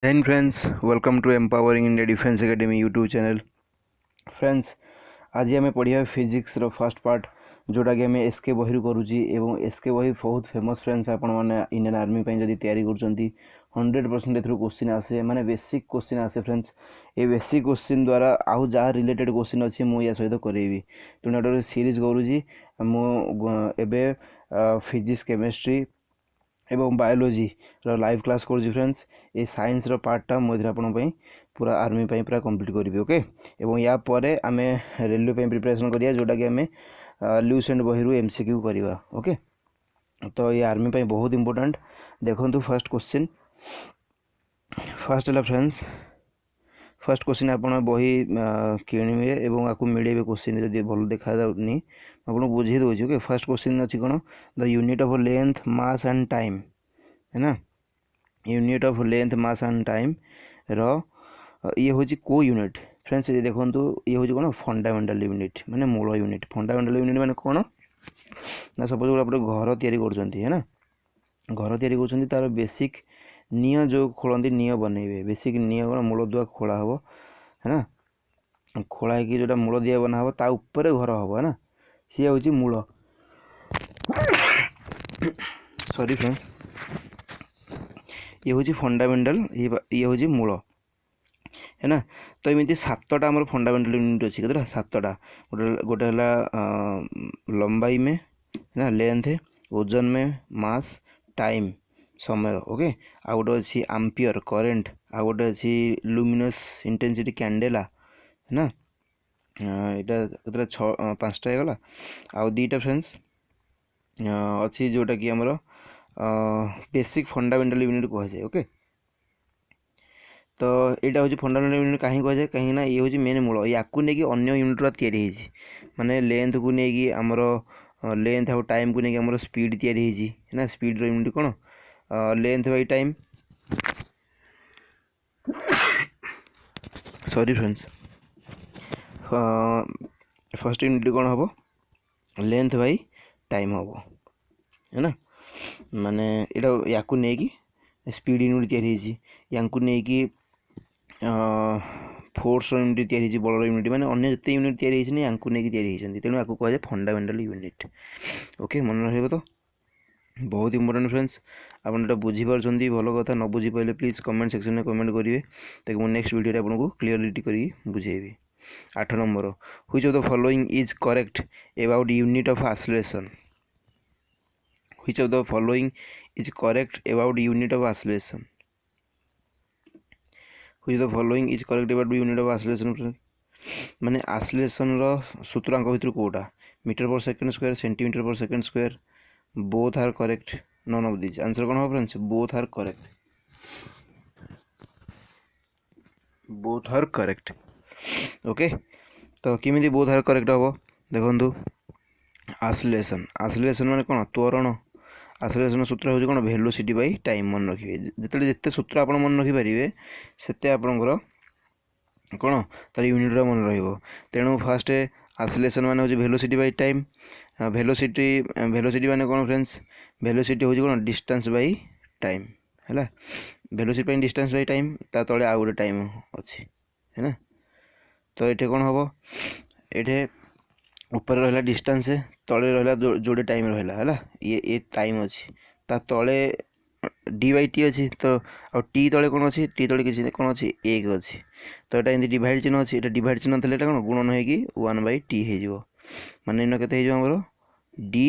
Then friends, welcome to Empowering India Defense Academy YouTube channel. Friends, आज आम पढ़िया physics row first part जोटा कि आम एसके बही करुँची एवं एसके बही बहुत फेमस फ्रेंड्स आपण मैंने इंडियन आर्मी जब तैयारी कर 100% एथुरु क्वेश्चन आसे माने बेसिक क्वेश्चन आसे फ्रेंड्स। ये बेसिक क्वेश्चन द्वारा आउ जहाँ रिलेटेड क्वेश्चन अच्छी मु या सहित करेबी तेणु गोटे सीरीज करुँची मु फिजिक्स केमिस्ट्री एवं बायोलोजी रो लाइव क्लास कर फ्रेंड्स। ये साइंस रो पार्टा मुझे आपण पूरा आर्मी पूरा कंप्लीट करी ओके। एवं या परे आमे रेलवे प्रिपरेशन करिया जोटा कि आमे ल्यूसेंट बही एमसीक्यू करवा ओके। तो ये आर्मी बहुत इंपोर्टेंट देखो फर्स्ट क्वेश्चन फर्स्ट है फ्रेंड्स। फर्स्ट क्वेश्चन आप बही किणवे एवं आपको मिले क्वेश्चन जब भल देखा आपको बुझे दूसरी ओके। फर्स्ट क्वेश्चन अच्छी कौन the unit of length mass and time है ना। Unit of length mass and time रो ये हूँ को यूनिट फ्रेंड्स। ये देखो ये हूँ कौन फंडामेंटल यूनिट माने मूल यूनिट। फंडामेंटल यूनिट माने कौन ना सपोज आप घर तैयारी है ना घर तैयारी कर तार बेसिक निय जो खोलती निय बनइबे बेसिक निय कौन मूल दुआ खोला हम है ना। खोला जोटा मूल दुआ बना हम ता ऊपर घर हम है ना सी हूँ मूल सॉरी फ्रेंड्स। ये हूँ फंडामेंटल ये हूँ मूल है ना। तो एमती सातटा आम फंडामेंटल यूनिट अच्छी कतटा सातटा गोटे गोटे लंबाई में है ना लेंथ ओजन में मास टाइम समय ओके। आ गोटे अच्छी आम्पियर करेंट आ गोटे अच्छी लुमिनस इंटेंसिटी कैंडेला है ना। यहाँ कतटा 5टा गला आउ दीटा फ्रेंड्स अच्छी जोटा कि आमर बेसिक फंडामेंटल यूनिट कह जाए ओके। तो यहाँ हूँ फंडामेंटल यूनिट कहीं कह जाए कहीं ये हूँ मेन मूल या अन्य यूनिट तैयारी माने लेंथ को लेकिन आमर लेंथ आउ टाइम को लेकिन आमर स्पीड तैयारी है ना। स्पीड यूनिट कौन length by time sorry friends. First unit कौन हम लेंथ बाई टाइम हम है ना। माने या स्पीड यूनिट तैयारी या फोर्स यूनिट तैयारी बल यूनिट माने अन्य जिते यूनिट तैयारी या तैयारी तेणु आपको कह जाए फंडामेंटल यूनिट ओके। मन रहा तो बहुत इंपोर्टेंट फ्रेंड्स आपड़ा बुझीपार भल कथा न बुझीपारे प्लीज कमेंट सेक्शन में कमेंट करेंगे ताकि मुझे नेक्स्ट वीडियो आपको क्लीयरिटी कर बुझेबी। 8 number which of the following is correct about unit of acceleration. Which of the following is correct about unit of acceleration. Which of the following is correct about unit of acceleration माने acceleration रो सूत्रांक भितर कोटा metre per second square centimetre per second square both are correct none of this answer कौन हो friends both are correct okay. तो किमिति both are correct हम देखो एक्सेलरेशन एक्सेलरेशन माने कौन त्वरण एक्सेलरेशन सूत्र हूँ कौन वेलोसिटी बाई टाइम मन रखिए जिते जिते सूत्र आप मन रखिपारे से आपंकर कौन तार यूनिट मन रेणु फास्ट एक्सेलरेशन माने हूँ वेलोसिटी बाई टाइम वेलोसिटी माने कौन फ्रेंड्स वेलोसिटी हूँ कौन डिस्टेंस बाई टाइम है वेलोसिटी डिस्टेंस बाई टाइम ता तले आउ गोटे टाइम अच्छी है ना। तो ये कौन हम ये ऊपर रहा डिस्टेंस तले रहा जोड़े टाइम रहा है ये टाइम अच्छी ता तले डी बाई टी अच्छी तो आ टी तले कौन अच्छी टी तले किसी कौन अच्छी एक अच्छी तो यहाँ डिवाइड चिन्ह अच्छी डिवाइड चिन्ह थे कौन गुणन हो 1 बाई टी हो माने इन के डी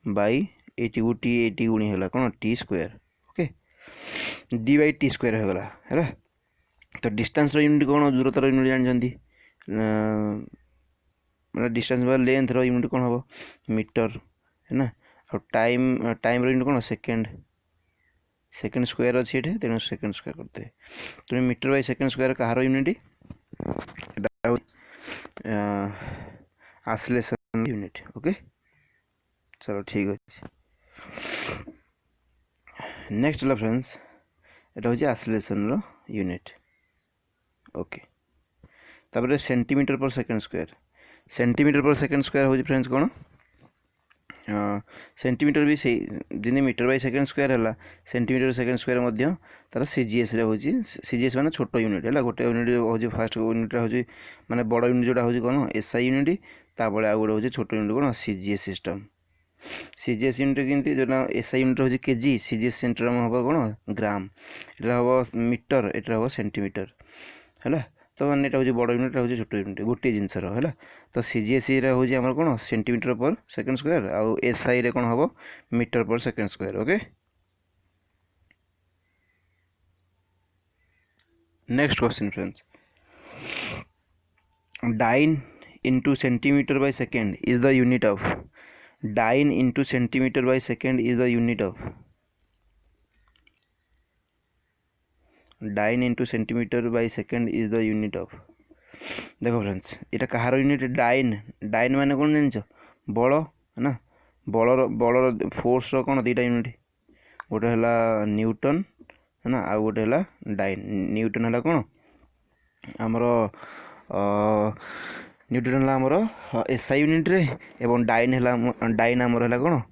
बाई एटी को टी एटी गुणी है कौन T square okay D by T square होगला है। तो डिस्टेंस यूनिट कौन दूरतार यूनिट जानते मतलब डिस्टेंस बा लेंथ रो यूनिट कौन हम मीटर है ना। और टाइम टाइम यूनिट कौन सेकेंड सेकेंड स्क्वायर अच्छी ये तेणु सेकेंड स्क्वायर करते तेणु मीटर बाई सेकेंड स्क्वायर कहार यूनिट एक्सेलरेशन यूनिट ओके। चलो ठीक अच्छे नेक्स्ट है फ्रेंड्स এটা হচ্ছে एक्सेलरेशन यूनिट ओके। तापर सेंटीमीटर पर सेकेंड स्क्वायर हो फ्रेंड्स कौन सेंटीमीटर भी से जमी मीटर बाय सेकेंड स्क्वायर है सेंटीमीटर सेकेंड स्क्वायर तार सीजीएस रे होची सीजीएस माने छोटो यूनिट है गोटे यूनिट हो फास्ट यूनिट हो माने बड़ यूनिट जोटा हो कौन एसआई यूनिट तापर आ गोटे हो छोटो यूनिट कौन सीजीएस सिस्टम सीजीएस यूनिट केमती जो एसआई यूनिट हो केजी सीजीएस सेंटर हम हम कौन ग्राम ये हम मीटर ये हम सेंटीमीटर है तो मैंने यहाँ हूँ बड़ यूनिट हूँ छोट यूनिट गोटे जिनसर है तो सीजीएसई हूँ आम कौन सेंटीमीटर पर सेकेंड स्क्वायर आउ एसआई रे कौन हम metre per second square okay. Next question friends dyne into centimetre by second is the unit of dyne into centimetre by second is the unit of dyne into centimetre by second is the unit of देखो friends यहाँ कहार unit dine dine माने कौन जान बल है ना blur force कौन दुईटा यूनिट गोटे है न्यूटन है ना आउ गोटे है डाइन न्यूटन है कौन आमर न्यूटन है आमर एसआई यूनिट रे एवं डाइन है डाइन आमर है कौन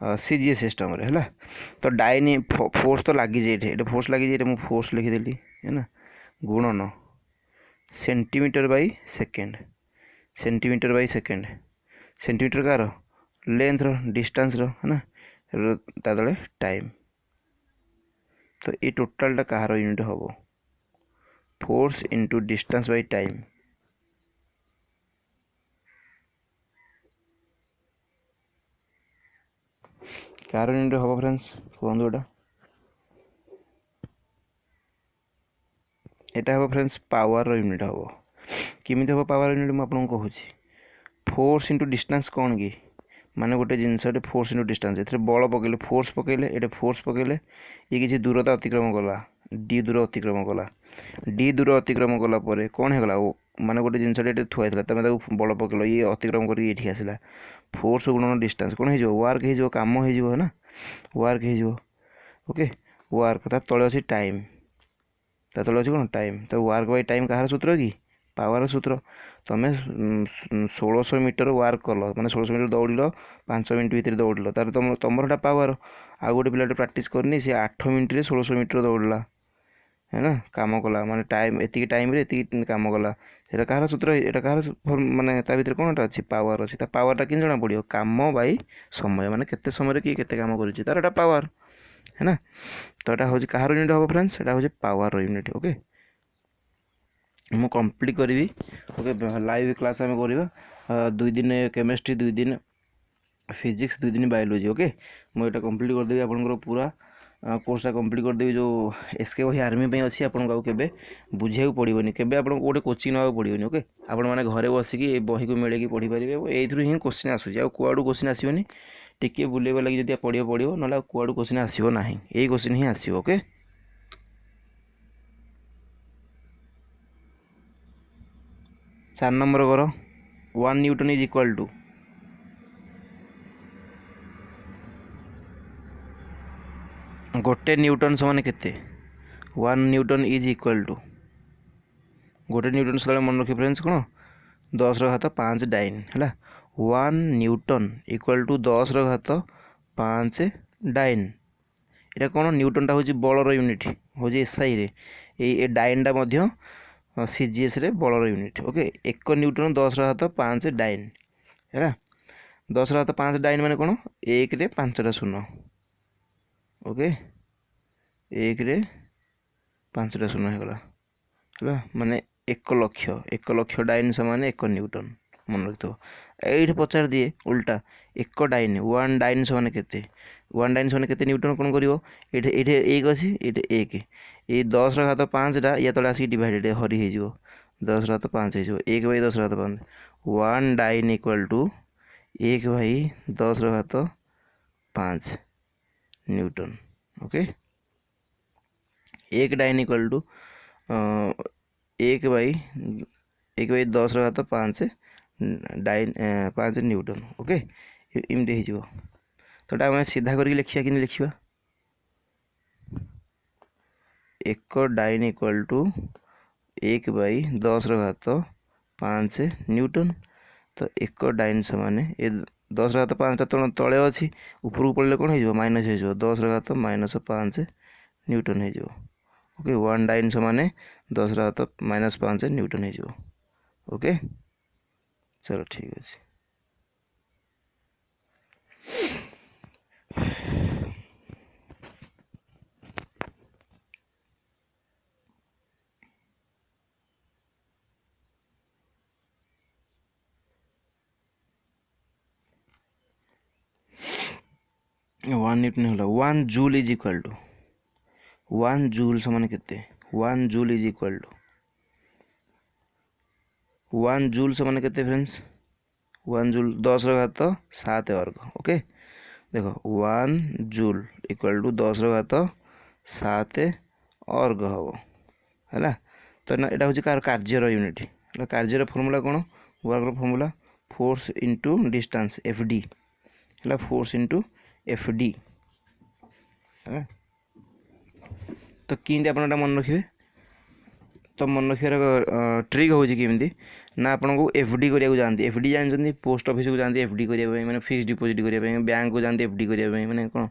सीजीएस सिस्टम रे है तो डाइन फोर्स तो लगी जाए फोर्स लगी जाए मुझे फोर्स लिखिदेली है ना गुणन centimetre by second centimetre by second centimetre कार लेंथ रो डिस्टेंस रो है ना तले टाइम तो ये टोटालटा कहार यूनिट हम force into distance by time कार यूनिट हम फ्रेंड्स कहूँ एटा यहाँ हम फ्रेंड्स पावर यूनिट हम किमी हम पावर यूनिट मुझे आपको कहूँ फोर्स इंटू डिस्टेंस कौन कि माने गोटे जिनस फोर्स इंटू डिस्टेंस ए बल पकड़े फोर्स पकड़े ये फोर्स पकड़े ये किसी दूरता अतिक्रम कला डी दूर अतिक्रम कला डी दूर अतिक्रम कलापर कौन होगा माने गोटे जिनस थुआई तुम बल पकड़ ये अतिक्रम करके आसला फोर्स गुणन डिस्टेंस कौन हो वर्क हो कम हो ना वर्क हो ओके वर्क ता तले अच्छी टाइम ता तले अच्छी कौन टाइम तो वर्क बाय टाइम कहार सूत्र कि पावर सूत्र तुम्हें 1600 मीटर वर्क कल मैंने 1600 मीटर दौड़ 5 मिनट भितर दौड़ तार तुम पावर आ गोटे पिला प्राक्ट करनी सी 8 मिनट 1600 मीटर दौड़ला है ना काम कला माने टाइम एति टाइम रे एति काम कला ये कहार सूत्र ये कहार माने ता भीतर कौन अच्छी पावर अच्छी पावरटा कि जना पड़ो काम बाय समय माने केते समय किए केते काम कर तार एटा पावर है ना तो यहाँ हूँ कहार यूनिट हम फ्रेंड्स यहाँ हूँ पावर यूनिट ओके मु कंप्लीट करी ओके लाइव क्लास आम करवा 2 दिन केमिस्ट्री 2 दिन फिजिक्स 2 दिन बायोलॉजी ओके मुझे कंप्लीट करदेवी आपंकर पूरा कोर्सटा कंप्लीट करदेवी जो एसके वही आर्मी अच्छी आपको केवे बुझे पड़ोनी केवे आपको गोटे कोचिंग ना पड़ोनी ओके आपण मैंने घरे बसिकी बही को मिले पढ़ी पारे ये हिं क्वेश्चन आसूँ आ कुआड़ू क्वेश्चन आसोनी टिके बुलेवा लगी जब पढ़ो ना कुआड़ू क्वेश्चन आसो ना यही क्वेश्चन ही आसो ओके। 4 नंबर कर 1 न्यूटन इज इक्वल टू गोटे न्यूटन समान केते 1 न्यूटन इज इक्वल टू गोटे न्यूटन सदा मन रखिए फ्रेंड्स कौन 10⁵ डाइन है 1 न्यूटन इक्वल टू 10⁵ डाइन यहाँ कौन न्यूटनटा हूँ बलर यूनिट हूँ एसआई रे ये डाइनटा सीजीएस रे बलर यूनिट ओके 1 न्यूटन 10⁵ डाइन है 10⁵ डाइन माने कौन 1 रे 5टा शून्य ओके 1 रे 5टा शून्य होगा है माने 1 लक्ष डाइन समान 1 न्यूटन मन रखिथो ये पचार दिए उल्टा 1 डाइन 1 डाइन समान केते 1 डाइन समान केते न्यूटन कौन कर ये 1 अच्छी ये 1 ये 10⁵ या तले आसिक डिवाइडेड हरी हो 10⁵ हो 1 by 10⁵ 1 dyne equal to 1 by 10⁵ newton okay 1 dyne equal to 1 by 10⁵ dyne 5 newton okay इमती हो तो आम सीधा करके लिखा कि लिखा 1 dyne equal to 1 by 10⁵ 5 newton तो 1 डाइन समान ये 10 ର ଘାତ 5ଟା ତଳେ ଅଛି ଉପରକୁ ପଳେଇଲେ କ'ଣ ହେଇଯିବ ମାଇନସ୍ ହେଇଯିବ 10 ର ଘାତ -5 ନ୍ୟୁଟନ୍ ହେଇଯିବ। ओके 1 डाइन समान 10 ର ଘାତ -5 न्यूटन ହେଇଯିବ। ओके चलो ठीक अच्छे। वन न्यूटन होला 1 joule is equal to 1 joule समान केते 1 joule is equal to 1 joule समान केते फ्रेंड्स 1 जूल 10 ର ଘାତ 7 वर्ग। ओके देखो 1 जूल इक्वल टू 10 ର ଘାତ 7 वर्ग हम है। तो ना यहाँ हूँ कार कार्यर यूनिट कार्यर फर्मूला कौन work formula force into distance F D है फोर्स इंटू एफ डी है। तो किंती आप मन रखिए तो मन रखार ट्रिक हूँ कि ना आपन को एफ डी करा जाती एफ डी जानते पोस्ट ऑफिस को जाती एफ डी करने मैंने फिक्स डिपोजिट करने बैंक को जाती एफ डी करने मैंने कौन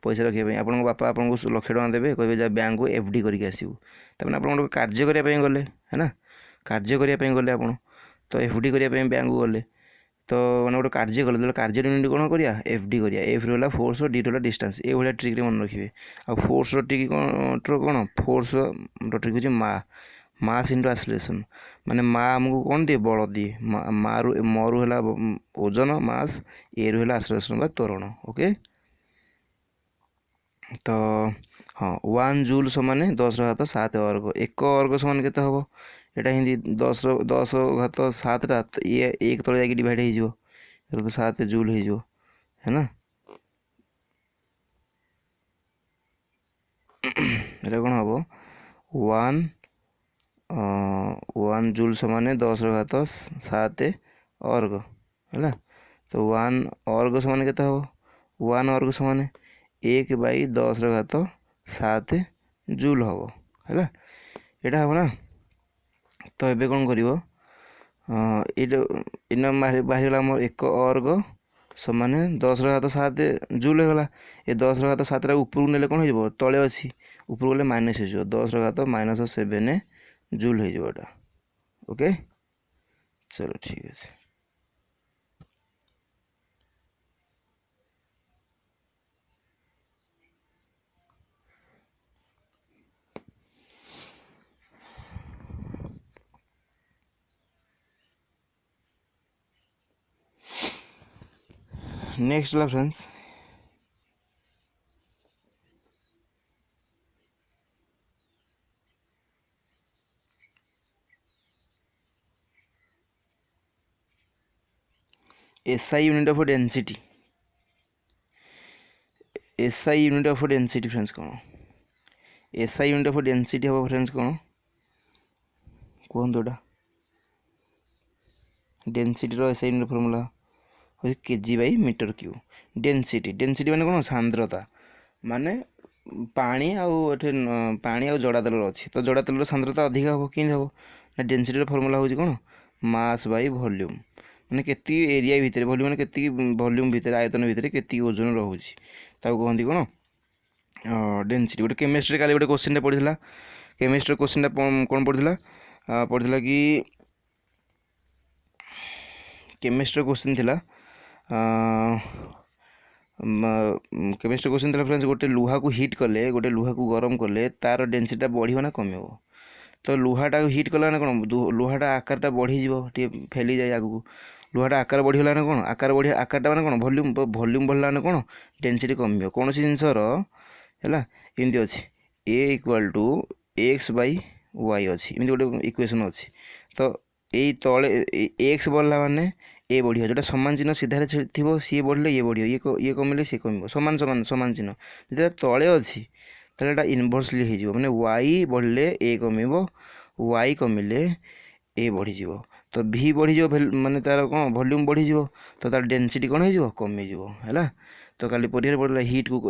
पैसा रखापी आप बापा आपको 1 लाख टका देवे कहे जा बैंक को एफ डी करके आसू तमें आप कार्य करने गले है ना कार्य करने गले आप तो एफ डी करने बैंक को गले तो मैंने गोटे कार्य कले कार्य यूनिट कौन करिया एफ डी करिया एफ रहा फोर्स डी रहा डिस्टेंस ये भाया ट्रिक मन रखिए आ फोर्स ट्रिक कौन फोर्स ट्रिक हूँ मास इंटू एक्सेलरेशन माने मा आमको कौन दिए बल दिए मारु मरु है ओजन मास ए रु है एक्सेलरेशन बा त्वरण। ओके तो हाँ 1 जूल समान 10 ର ଘାତ 7 वर्ग 1 वर्ग समान केते हम यहाँ हिंदी 10 घात 7टा ये 1 तले जाकि डिवाइड हो 7 जूल हो है ना ये कौन हम 1 जूल समान 10 ର ଘାତ 7 वर्ग है। तो 1 वर्ग समान केते हम 1 वर्ग समान 1/10 ର ଘାତ 7 जूल हम है यहाँ हम ना। तो ये कौन कर बाहर आम 1 वर्ग समान 10 ର ଘାତ 7 जूल होगा ये 10 ର ଘାତ 7 उपरକୁ नेले कौन हो तले अच्छी उपरକୁ गले माइनस हो 10 ର ଘାତ -7 जूल हो। ओके चलो ठीक है। नेक्स्ट ला friends SI unit of density SI unit of density friends कौन एसआई यूनिट ऑफ डेंसिटी हम फ्रेंड्स कौन कहतुटा डेंसिटी रो एसआई यूनिट फॉर्मूला हो kg/मीटर क्यूब डेंसिटी डेंसिटी माने कौन सांद्रता माने पानी पानी आ जड़ा तेल अच्छी तो जड़ा तेल सांद्रता अधिक हम कि हम ना डेंसिटी फॉर्मूला हो कौन मास बाय वॉल्यूम मैंने केती एरिया भितर वॉल्यूम मैंने केती वॉल्यूम भितर आयतन भितर केती ओजन रोचे कहती कौन डेंसिटी गोटे केमिस्ट्री काली गोटे क्वेश्चन पढ़ी केमिस्ट्री क्वेश्चन कौन पढ़ी कि केमिस्ट्री क्वेश्चन थिला केमिस्ट्री क्वेश्चन थिला फ्रेंड्स गोटे लुहा को हिट कले गोटे लुहा को गरम कले तार डेंसिटी बढ़िया ना कम तो लुहाटा हिट कला ना कौन लुहाटा आकारटा बढ़ीज फेली जाए आगू लुहाटा आकार बढ़ीगला ना कौन आकार बढ़िया आकारटा मैंने कौन वॉल्यूम वॉल्यूम बढ़ला ना कौन डेंसिटी कम कौन जिनसर है एमती अच्छी ए इक्वाल टू x/y अच्छी एमती गोटे इक्वेशन अच्छी तो यही तले एक्स बढ़ला माने ए बढ़िया जोटा सामान चिन्ह सीधार थी सी बढ़ले ये बढ़िया ये कमिले सी कम सामान सामान सामान चिन्ह जो तले अच्छी तो इनभर्सली हो मैंने y बढ़ले ए कम y कमिले ए बढ़ीज तो v बढ़ीज माने तार कौन वॉल्यूम बढ़ीज तो तार डेंसिटी कौन हो कमिज है। तो काली परीक्षा पड़ेगा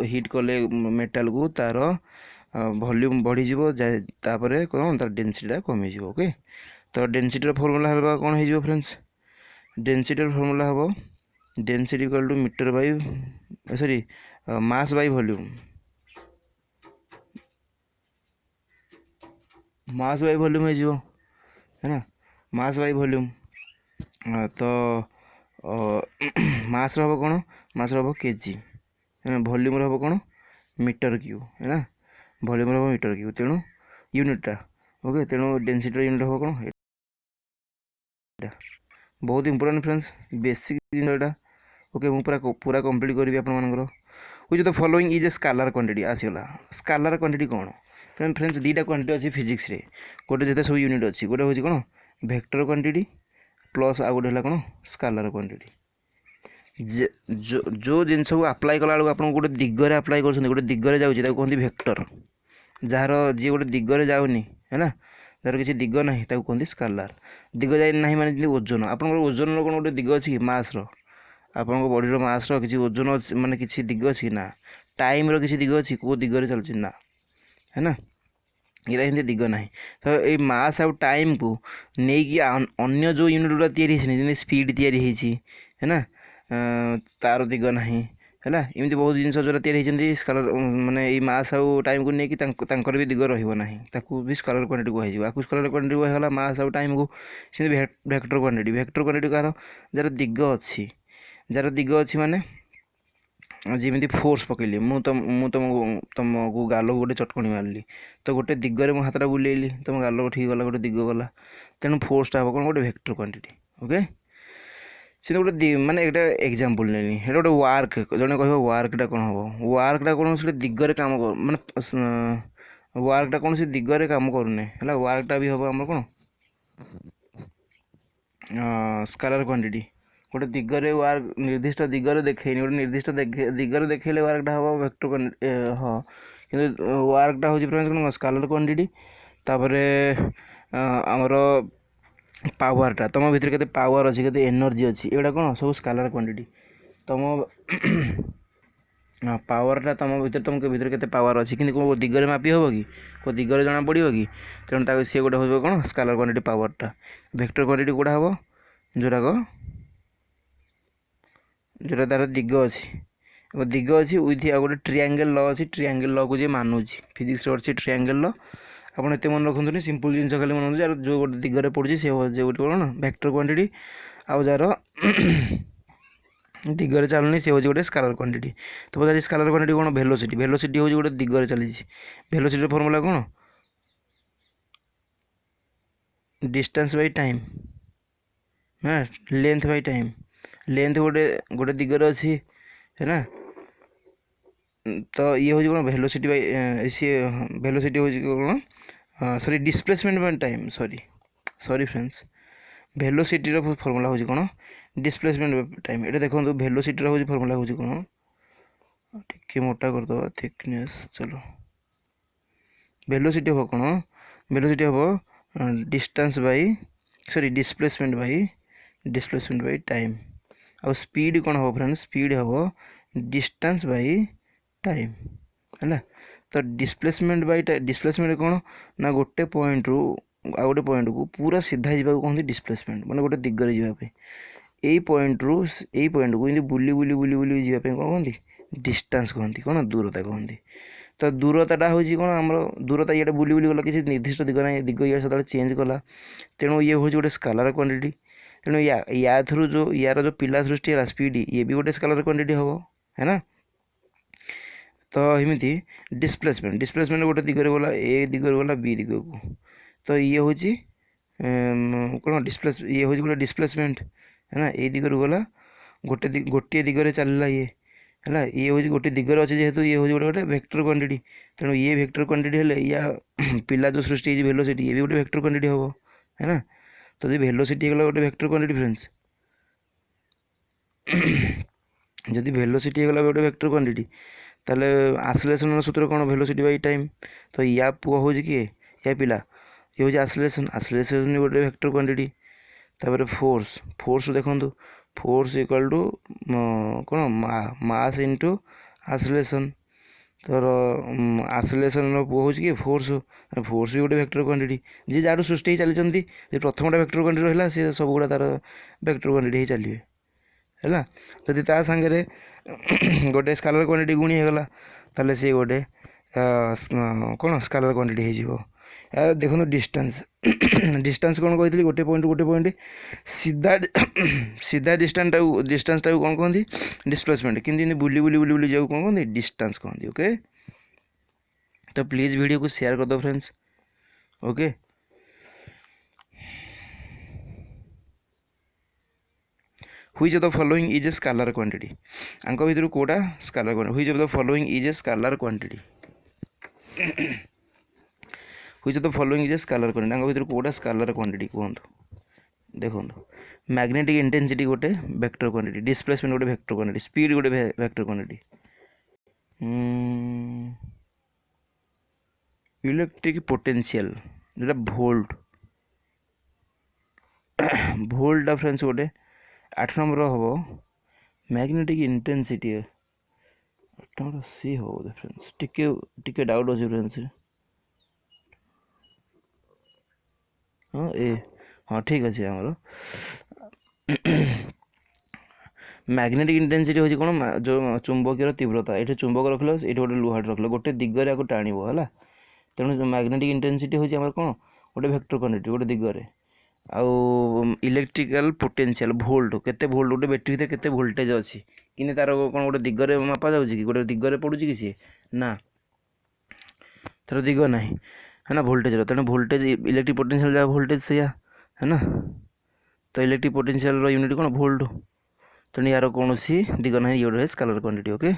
हिट कले मेटाल को तार वॉल्यूम बढ़ीज तापर कौन तार डेंसिटी कमिज। ओके तो डेंसिटी फॉर्मूला हवा कौन हो फ्रेंड्स डेंसिटी फॉर्मूला हम density equal to metre by sorry mass by volume, mass by volume है ना, मास बाई वॉल्यूम। तो मास हम कौन, मास हम केजी है ना, वॉल्यूम हम कौन मीटर क्यू है ना, वॉल्यूम हम मीटर क्यू, तेणु यूनिटा ओके, तेणु डेनसिटी यूनिट हम कौन, बहुत इंपोर्टेंट फ्रेंड्स, बेसिक जिन यहाँ ओके, मुझे पूरा कंप्लीट करी आपर which of the following is a scalar quantity आसीगला। स्कालार क्वांटिटी कौन फ्रेंड्स, दुईटा क्वांटिटी अच्छी फिजिक्स रे, गोटे जिते सब यूनिट अच्छी, गोटे हूँ कौन वेक्टर क्वांटिटी प्लस आ गोटे कौन स्कालार क्वांटिटी। जो जिन सब अप्लाई कला बेलू आप गोटे दिगरे अप्लाई कर गोटे दिगरे जाऊँगी कहते वेक्टर, जार जी गोटे दिगरे जाऊनी है ना, जार किसी दिग ना कहते स्कालार। दिग जाए ना माने ओजन, आप ओजन कौन गोटे दिग अच्छी मास रो, आपन बॉडी मास किसी ओजन माने किसी दिग अच्छी ना, टाइम रो किसी दिग अच्छी कौ दिगरे चलुची ना है ना, ये हिंदी दिग ना। तो ये मास आउ टाइम को नहीं अन्य जो यूनिट गुड़ा या स्पीड है ना, तार दिग ना है ना, एमती बहुत जिन जो या स्कालर माने ये मास आउ टाइम को लेकिन भी दिग रहा भी स्कालर क्वांटिटी कहुआ, आपको स्कालर क्वांटिटी कहला मास आउ टाइम को सी वेक्टर क्वांटिटी, वेक्टर क्वांटिटी कार जार दिग अच्छी, जार दिग अच्छी माने जमी फोर्स पकईली तुमको गाल को गोटे चटकणी मारे तो गोटे दिगरे मो हाथटा बुलेली तुम गाल ठीक गला गोटे दिग गला, तेणु फोर्सटा हम कौन गोटे वेक्टर क्वांटिटी ओके। से गोटे माने एक एग्जांपल नेली, ये गोटे वर्क जड़े कह वर्कटा कौन हम, वर्कटा कौन से दिगरे काम कर माने वर्कटा कौन से दिगरे काम करूने है, वर्कटा भी हम आम कौन स्कालर क्वांटिटी, गोटे दिगरे वर्क निर्दिष्ट दिगरे देखे गोटे निर्दिष्ट दिगरे देखेले वर्कटा हम वेक्टर हाँ, कि वर्कटा हूँ कौन स्कालर क्वांटिटी। तापर आमर पावरटा तुम भितर के पावर अच्छी के एनर्जी अच्छी एगुड़ा कौन सब स्कालर क्वांटिटी, तुम पावरटा तुम भर तुम भर के पावर अच्छी कि दिगरे मापी हम कि को दिगरे जना पड़ो कि, तेणु सी गोटे हो कौन स्कालर क्वांटिटी पावरटा। वेक्टर क्वांटिटी कौटा हम जोराक जोटा तार दिग अच्छी, दिग अच्छी विथ आ गोटे ट्रायंगल लॉ अच्छी, ट्रायंगल लॉ को जी मानुची फिजिक्स अच्छी ट्रायंगल लॉ, आप मन रखुनि सिंपल जिन खाली मन जार जो गोटे दिगरे पड़ी सी गोटे कौन वेक्टर क्वांटिटी, आउ जार दिगरे चलुनी सी हूँ गोटे स्कालर क्वांटिटी। तो पचार स्कालर क्वांटिटी कौन वेलोसिटी, वेलोसिटी हूँ गोटे दिगरे चली, वेलोसिटी फर्मूला कौन डिस्टेंस बाय टाइम है, लेंथ बाय टाइम, लेंथ गोटे गोटे दिगरे अच्छी है ना, तो ये हूँ कौन वेलोसिटी बाय सी वेलोसिटी हूँ कौन sorry displacement by time, sorry sorry friends, velocity formula हूँ कौन डिस्प्लेसमेंट बाय टाइम। ये देखो वेलोसिटी हूँ फर्मूला हूँ कौन टे मोटा करदे थिकनेस, चलो वेलोसिटी हम कौन वेलोसिटी हम distance by sorry displacement by time, आ स्पीड कौन हम फ्रेंड्स, स्पीड हम डिस्टेंस बाय टाइम है ना। तो डिस्प्लेसमेंट कौन ना गोटे पॉइंट रु आ गोटे पॉइंट को पूरा सीधा जावाक कहते डिस्प्लेसमेंट, माने गोटे दिगरे जावाई यही पॉइंट रु यही पॉइंट को बुली बुली बुली बुली जावाई कौन कहते डिस्टेंस कहते, कौन दूरता कहते। तो दूरताटा हूँ कौन आम दूरता ये बुली बुली गला किसी निर्दिष्ट दिग ना, दिग ये सब चेंज कला, तेणु ये हूँ गोटे स्कालर क्वांटिटी। तेणु या थ्रु जो यार जो पिला सृष्टि है स्पीड ये भी गोटे स्कालर क्वांटिटी हम है ना। तो एमती डिस्प्लेसमेंट डिस्प्लेसमेंट गोटे दिगरे गला ए दिगरे गला बी दिग को, तो ये हूँ कौन डिस्प्लेस ये हूँ गोटे डिस्प्लेसमेंट है ना, ये दिगरू गला गोटे दिगरे चलला ये है, ये हूँ गोटे दिगरे अच्छे जेहेतु ये हूँ गोटे वेक्टर क्वांटिटी, तेणु ये वेक्टर क्वांटिटी हेले या पिला जो सृष्टि वेलोसिटी ये भी गोटे वेक्टर क्वांटिटी हम है ना। तो जो वेलोसिटी गला गोटे वेक्टर क्वांटिटी फ्रेंड्स, जदि वेलोसिटी गला गोटे वेक्टर क्वांटिटी ताले आसिलेसन सूत्र कौन वेलोसिटी बाय टाइम, तो या पुआ हूँ किए या पिला ये हूँ आसिलेसन, आसिलेसन गोटे वेक्टर क्वांटिटी। तापर फोर्स फोर्स देखो फोर्स इक्वल टू कौन मास इंटू आसिलेसन, तर आसिलेसन पुआ हूँ कि फोर्स, फोर्स भी गोटे वेक्टर क्वांटिटी, जी जार सृष्टि चलती प्रथमटा वेक्टर क्वांटिटी रहा सी सब गुड़ा तार वेक्टर क्वांटिटी ही चलिए है जदि ता सांगे गोटे स्केलर क्वांटिटी गुणी होगला ताले सी गोटे कौन स्केलर क्वांटिटी हो देखो डिस्टेंस डिस्टेंस कौन कही गोटे पॉइंट सीधा सीधा डिस्टेंस टाइम कौन कहते डिस्प्लेसमेंट कि बुली बुली बुली बुली जाऊ कौन कहते डिस्टेंस कहते ओके। तो प्लीज़ वीडियो को शेयर कर दो friends okay. Which of the following is a scalar quantity आंक भितर कोटा scalar quantity which of the following is a scalar quantity which of the following is a scalar quantity आंक भितर कोटा scalar quantity कहतु देखो मैग्नेटिक इंटेंसिटी गोटे vector quantity displacement गोटे वेक्टर क्वांटिटी स्पीड गोटे वेक्टर क्वांटिटी इलेक्ट्रिक पोटेंशियल जोटा volt भोल्टा फ्रेंड्स गोटे 8 नंबर हम मैग्नेटिक इंटेंसिटी 8 नंबर सी हम बोधे फ्रेंड्स टिके डाउट अच्छे फ्रेंड्स हाँ हाँ ठीक अच्छे आमर मैग्नेटिक इंटेंसिटी हूँ कौन जो चुंबकीय तीव्रता ये चुंबक रखल ये गोटे लुहाट रखल गोटे दिगरे आपको टाणव है तेणु मैग्नेटिक इंटेंसिटी हूँ आम कौन गोटे वेक्टर क्वांटिटी गोटे दिगरे आउ इलेक्ट्रिकल पोटेंशियल भोल्ट केते भोल्ट गोटे बैटरी भीतर केते वोल्टेज अच्छी कि तार कौन गोटे दिगरे मापा जाऊँगी कि गोटे दिगरे पड़ुची कि सी ना तार दिग ना है ना वोल्टेज तेणु वोल्टेज इलेक्ट्रिक पोटेंशियल जहाँ वोल्टेज से है ना। तो इलेक्ट्रिक पोटेंशियल यूनिट कौन भोल्ट तेणु यार कौन सी दिग ना ये गोटे scalar quantity okay.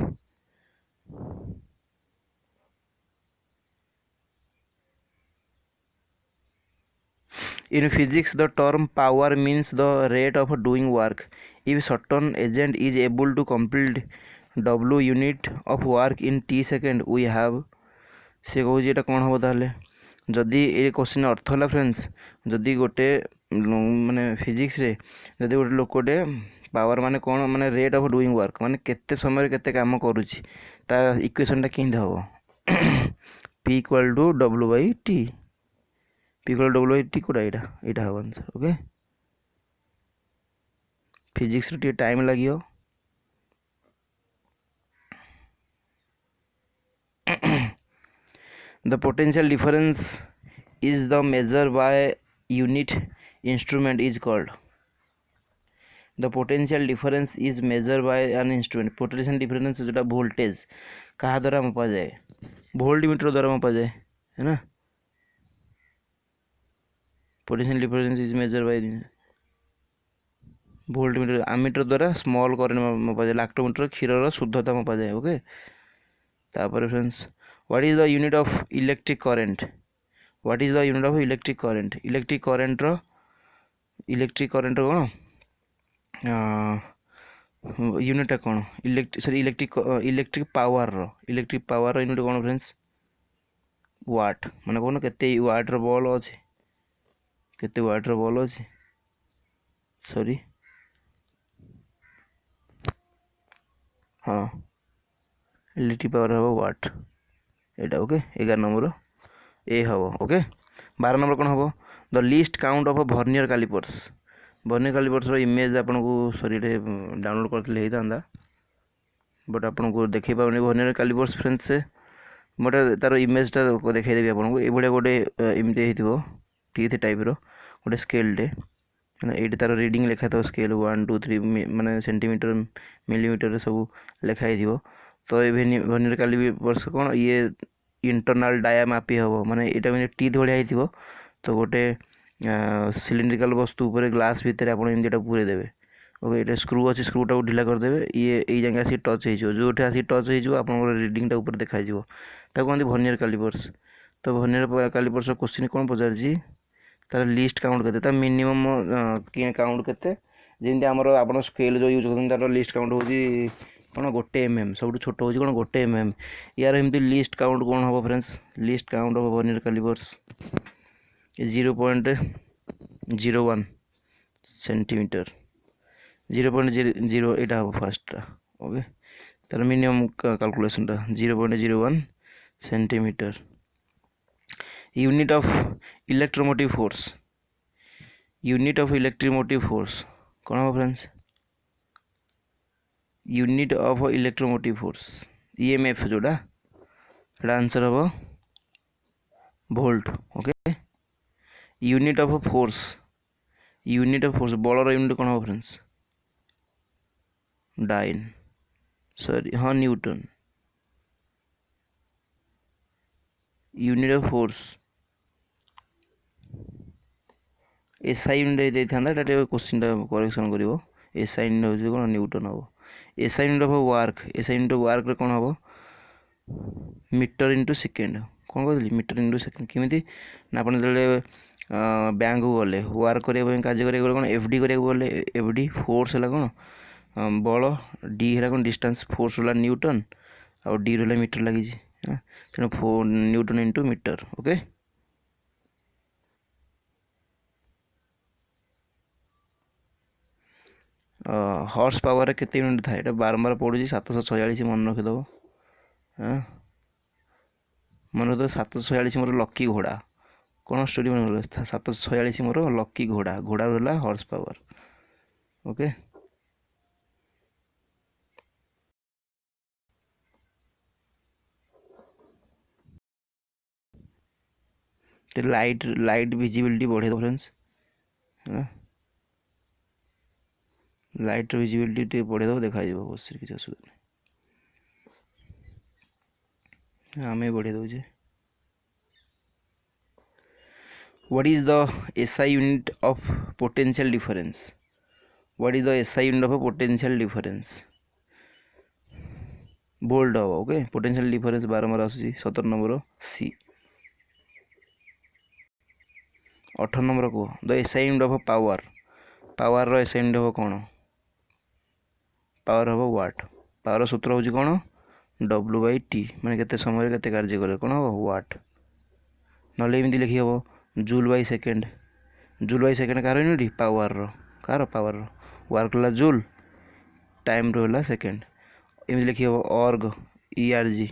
In physics, the term power means the rate of doing work. If certain agent is able to complete W unit of work in T second, we have से कहूँ ये कौन हम ताले जदि ये क्वेश्चन अर्थ है friends जदि गोटे माने फिजिक्स रे जदि गोटे लोकटे पावर माने कौन माने रेट ऑफ डूइंग वर्क माने केते समय केते काम करुच्ची ता इक्वेशनटा केंद्र हम P equal to W by T P equal W by T कोड़ा यहाँ हम आंसर ओके। फिजिक्स रे टाइम लगे The potential difference is the measure by unit instrument is called. The potential difference is measured by an instrument. Potential difference जोटा voltage कहाँ द्वारा मापा जाए वोल्ट मीटर द्वारा मापा जाए है ना। Potential difference is measured by volt meter ammeter द्वारा स्मॉल करेंट मापा जाए लैक्टोमीटर क्षीर शुद्धता मापा जाए ओके। तापर friends What is the unit of electric current? What is the unit of electric current? Electric current कौन यूनिट कौन इलेक्ट्रिक पावर यूनिट कौन फ्रेंड्स वाट माने कौन केते वाट रो बॉल अच्छे केते वाट रो बॉल अच्छे सॉरी हाँ इलेक्ट्रिक पावर हम वाट एटा ओके 11 नंबर ए हम ओके। 12 नंबर कौन हम the least count of vernier callipers इमेज आपन को सॉरी डाउनलोड करते होता बट आपन को देखे पाऊनी वर्नियर कैलिपर्स फ्रेंड्स से मोटे तार इमेजटा देखदेवी आपको ये गोटे एमती हो टीथ टाइप्र गोटे स्केलटे ये तार रीडिंग लिखा था स्केल 1 2 3 माने सेंटीमीटर मिलीमीटर सब लिखाई थी। तो ये वर्नियर कैलिपर्स कौन ये इंटरनल डाया मापी हम माने ये टीथ भाया हो तो गोटे सिलिंड्रिकल वस्तु उपर ग्लास भितर आप पूरे देवे ओके। ये स्क्रू अच्छे स्क्रूटा को ढिला करदे ये जगह आसी टच हो जो आसी टच हो आप रिडिंगटा ऊपर देखा कहते वर्नियर कैलिपर्स। तो वर्नियर कैलिपर्स क्वेश्चन कौन पचार तार लिस्ट काउंट के मिनिमम काउंट के जमी आमर आप स्केल जो यूज करते तार लिस्ट काउंट हो कौन गोटे mm सब छोट हो कौन गोटे mm यार एमती लिस्ट काउंट कौन हम friends least count of vernier callipers 0.01 centimetre 0.0 यहाँ हम फास्टा ओके। तार minimum calculation 0.01 centimetre. Unit of electromotive force कौन हम friends unit of electromotive force EMF जोड़ा आंसर हम volt okay unit of force बलर यूनिट कौन हम फ्रेंड्स डाइन सॉरी हाँ newton unit of force SI unit देता क्वेश्चन करेक्शन कर एसआई यूनिट हूँ कौन न्यूटन हम एसआई यूनिट ऑफ वार्क कौन हम मीटर इंटू सेकेंड कौन कहली मीटर इंटू सेकेंड केमी ना आप बैंक को गले वार्क करने कार्य करेंगे कौन एफडी करा गले एफडी फोर्स है कौन बल डी है कौन डिस्टेंस फोर्स है न्यूटन आउ डी रहा मीटर लगी तेणु newton into metre okay horse power केते यूनिट थाए बारंबार पड़ू 746 मन रखिदेव हाँ मन रखिदेव 746 मोर लकी घोड़ा कौन स्टोरी मन रख 746 मोर लकी घोड़ा घोड़ा रहा horse power okay light visibility बढ़े दो फ्रेंड्स लाइट विजिबिलिटी बढ़े दो देखा बस किसी असुविधा नहीं आम बढ़े दौचे what is the SI unit of potential difference what is the SI unit of potential difference volt हम ओके पोटेंशियल डिफरेंस बारंबार आसूसी 17 नंबर सी 18 नंबर को the SI unit of power power रो एसआई यूनिट ऑफ कौन power हम watt power सूत्र हूँ कौन W/T मैंने केते समय केते कार्य करे कौन हम वाट ना लिखी हम जूल/सेकेंड जूल/सेकेंड कार यूनिट पावर पावर वार्क ला जूल टाइम रहा सेकेंड एमती लिखी हम ऑर्ग ERG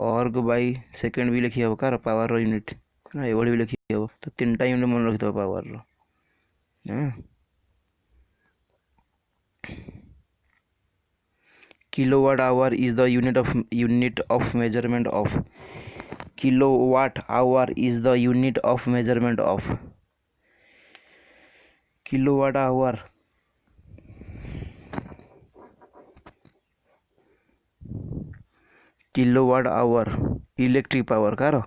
ऑर्ग/सेकेंड भी लिखी हम कार पावर यूनिट ये भी लिखी हम तो 3टा यूनिट मन रखी power kilowatt hour is the unit of measurement of kilowatt hour is the unit of measurement of kilowatt hour electric power car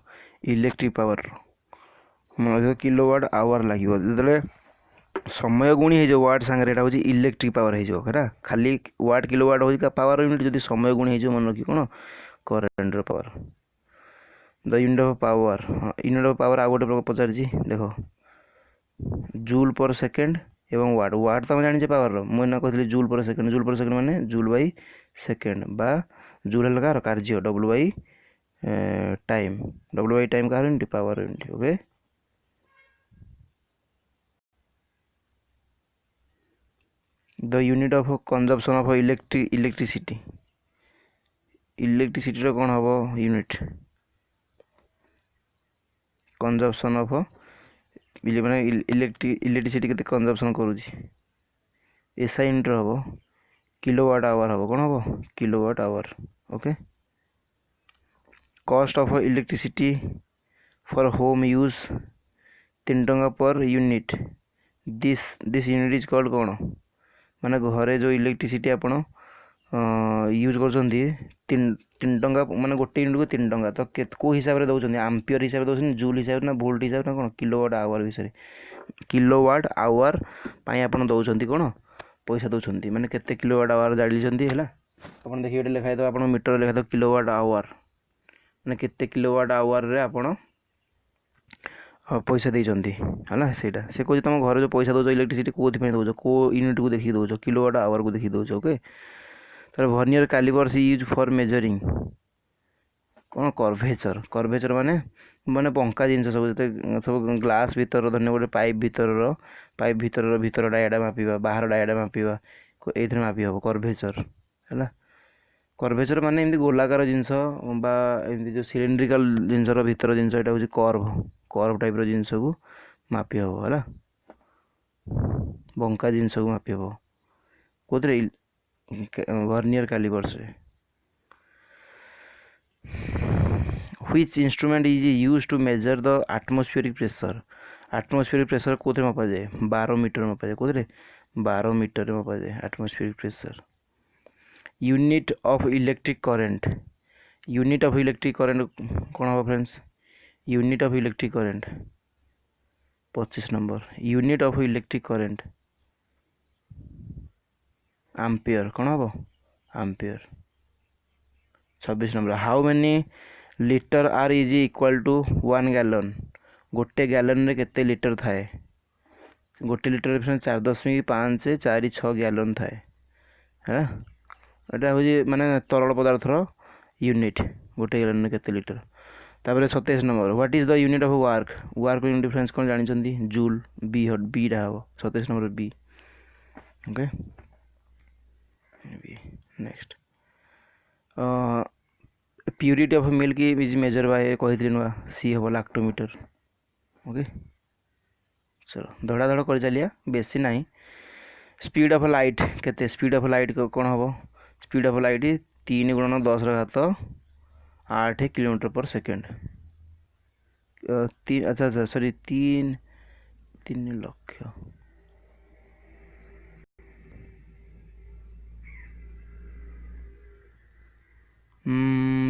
electric power मन किलोवाट आवर लगे जो समय गुणी हो वाट सांगे हूँ इलेक्ट्रिक पावर हो खाली वाट किलोवाट हो पावर यूनिट जब समय गुणी हो मन रखी कौन current power the unit of power हाँ यूनिट ऑफ पावर आउ गोटे पचार देख जूल पर सेकेंड एवं वाट वाट तो जाने पावर मुझे कहती जूल पर सेकेंड माने जूल/सेकेंड बा जूल है कार कार्य W/टाइम W/टाइम कार unit power unit okay the unit of consumption of electricity कौन हम यूनिट कंजप्शन ऑफ मैंने इलेक्ट्रिसिटी के कंजप्शन करुँच एसआई यूनिट हम किलोवाट आवर हम कौन हम kilowatt hour okay cost of electricity for home use 3 टंका per unit this unit is called कौन माने घरे जो इलेक्ट्रिसिटी आप यूज कर 3 टंका माने गोटे यूनिट को 3 टंका तो कौ हिसाब से दौरान आम्पियर हिसाब से दौरान जूल हिसाब ना वोल्ट हिसाब ना कौन किलोवाट आवर विषय किलोवाट आवर आप दौरान कौन पैसा दौरान मैंने केते किलोवाट आवर जाड़ी है आप देखिए लिखाई दो आप मीटर लिखाई दो किलोवाट आवर मैंने केते किलोवाट आवर रे आपण पैसा देइचंती है सेटा से कहते तुम घर जो पैसा दौच इलेक्ट्रिसिटी कौन दौच कौ यूनिट को देखिए दौच किलोवाट आवर को देखिए दौच ओके तो vernier callipers use for measuring कौन कर्वेचर माने माने बंका जिन सब ग्लास भीतर धन्य गोटे पाइप भीतर डायाटा मापिवा बाहर डायाटा मापिवा ये मापी हम कर्वेचर है कर्वेचर माने एमती गोलाकार जिनस एमती जो सिलिंड्रिकल जिनसर भीतर जिनस यहाँ हूँ कर्व टाइप जिनस को मापी हम है बंका जिनस को मापी हम कौन वर्नियर कैलिपर्स रे which instrument is use to measure the atmospheric pressure कोथे मपा जाए 12 मीटर मपा जाए कोथे 12 मीटर मपा जाए atmospheric pressure unit of electric current कौन हम friends unit of electric current 25 number unit of electric current ampere कौन हम ampere 26 number how many litre are is equal to 1 gallon गोटे गैलन रे केते लिटर थाए गोटे लिटर 4.546 गैलन थाए है एटा हो माने तरल पदार्थर यूनिट गोटे गैलन रे केते लिटर तापर 27 number what is the unit of work unit difference कौन जानी जूल बी टा हम 27 number B okay next purity of milk is measure by कही नुआ सी हम लैक्टोमीटर ओके चलो धड़ा धड़ कर चलिए बेसी ना स्पीड ऑफ लाइट केते स्पीड ऑफ लाइट कौन हम स्पीड ऑफ लाइट 3 × 10⁸ किलोमीटर पर सेकेंड अच्छा सॉरी 3 लक्ष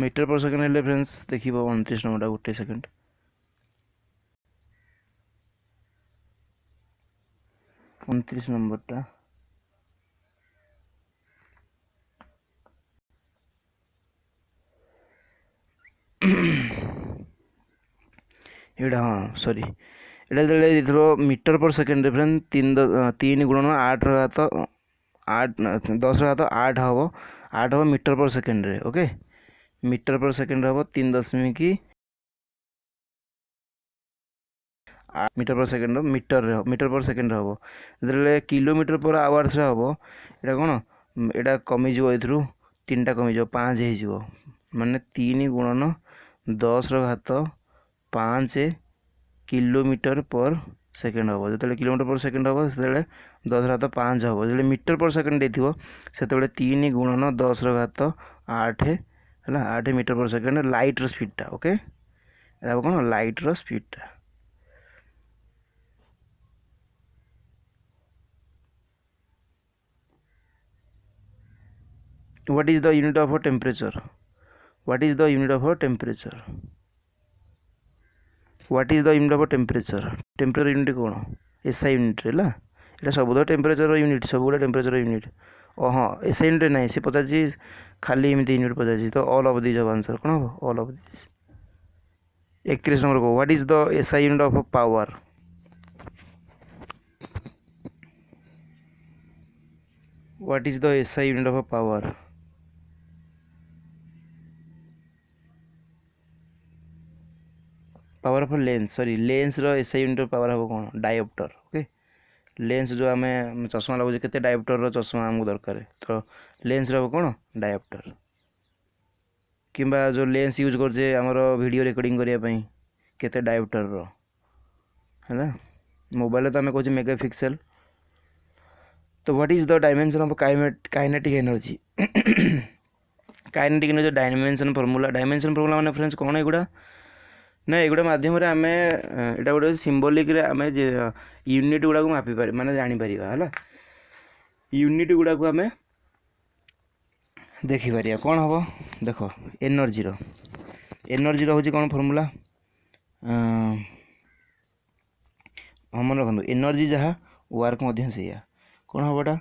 मीटर पर सेकेंड हेल्ले फ्रेंड्स देखिए 29 नंबर गोटे सेकेंड उनतीस नंबरटा एटा हाँ सॉरी एटा मीटर पर सेकेंड फ्रेंड 3 × 10⁸ हम 8 हम मीटर पर सेकेंड रे ओके मीटर पर सेकेंड हम 3.8 metre per second metre per second हम जो किलोमीटर पर आवर्स हम एटा कौन एटा कमिज ए 3टा कमिज 5 हो माने 3 × 10⁵ किलोमीटर पर सेकेंड हम जो किलोमीटर पर सेकेंड हम से 10⁵ हम जो मीटर पर सेकेंड देथिबो सेते 3 × 10⁸ है 8 मीटर पर सेकेंड लाइट रो स्पीड टा ओके एटा कौन लाइट रो स्पीड टा what is the unit of a temperature what is the unit of a temperature what is the unit of a temperature unit कौन SI unit रे ला एटा सब temperature unit सब गुड़ा temperature unit O हाँ SI unit ना से पचासी खाली एमती यूनिट पचासी तो ऑल ऑफ दिस आंसर कौन हम ऑल ऑफ दिस 31 नंबर को what is the SI unit of power what is the SI unit of power power of lens sorry lens रो SI यूनिट ऑफ पावर हम कौन dioptre okay lens जो आम चश्मा लगुचे केते डायोप्टर रो चश्मा आमको दरकार तो लेंस रो कौन डायोप्टर किंबा जो लेंस यूज करजे आमर वीडियो रिकॉर्डिंग करने केते डायोप्टर रो है ना मोबाइल तो आम कहे मेगापिक्सेल तो what is the dimension of kinetic energy kinetic energy dimension formula माने फ्रेंड्स कौन एगुड़ा ना एगुड़ा माध्यम आम एटा गोटे सिम्बोलिक आम यूनिट गुड़ा को मापी पार माने जानीपर है यूनिट गुड़ा को आम देखिपर कौन हम देख एनर्जी हूँ कौन फर्मूला हम मन रखु एनर्जी जहाँ वर्क से कौन हम एटा